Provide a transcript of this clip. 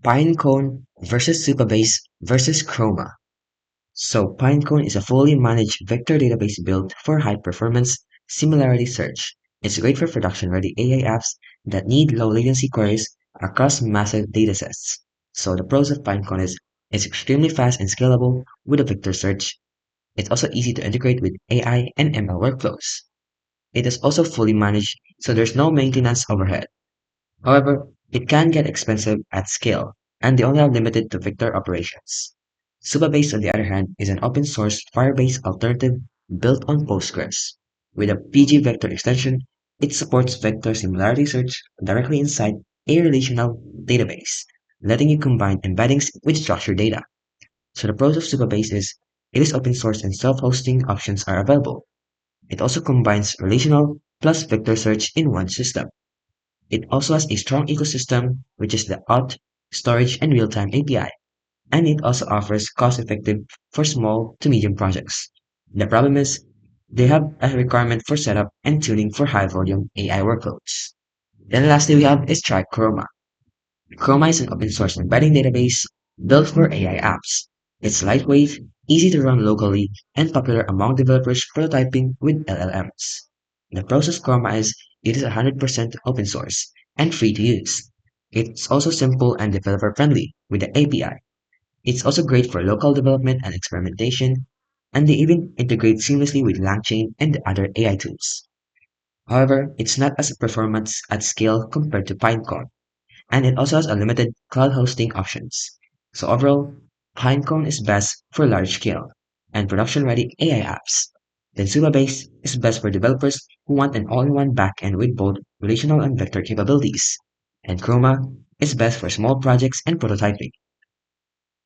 Pinecone versus Supabase versus Chroma. So Pinecone is a fully managed vector database built for high performance similarity search. It's great for production-ready AI apps that need low latency queries across massive datasets. So the pros of Pinecone is it's extremely fast and scalable with a vector search. It's also easy to integrate with AI and ML workflows. It is also fully managed, so there's no maintenance overhead. However, it can get expensive at scale, and they only are limited to vector operations. Supabase, on the other hand, is an open-source Firebase alternative built on Postgres. With a PG vector extension, it supports vector similarity search directly inside a relational database, letting you combine embeddings with structured data. So the pros of Supabase is it is open source and self-hosting options are available. It also combines relational plus vector search in one system. It also has a strong ecosystem, which is the auth, storage, and real-time API, and it also offers cost-effective for small to medium projects. The problem is, they have a requirement for setup and tuning for high-volume AI workloads. Then lastly, we have is try Chroma. Chroma is an open-source embedding database built for AI apps. It's lightweight, easy to run locally, and popular among developers prototyping with LLMs. The process Chroma is it is 100% open source and free to use. It's also simple and developer friendly with the API. It's also great for local development and experimentation, and they even integrate seamlessly with LangChain and other AI tools. However, it's not as performance at scale compared to Pinecone, and it also has unlimited cloud hosting options. So overall, Pinecone is best for large scale and production-ready AI apps. Then Supabase is best for developers who want an all-in-one backend with both relational and vector capabilities. And Chroma is best for small projects and prototyping.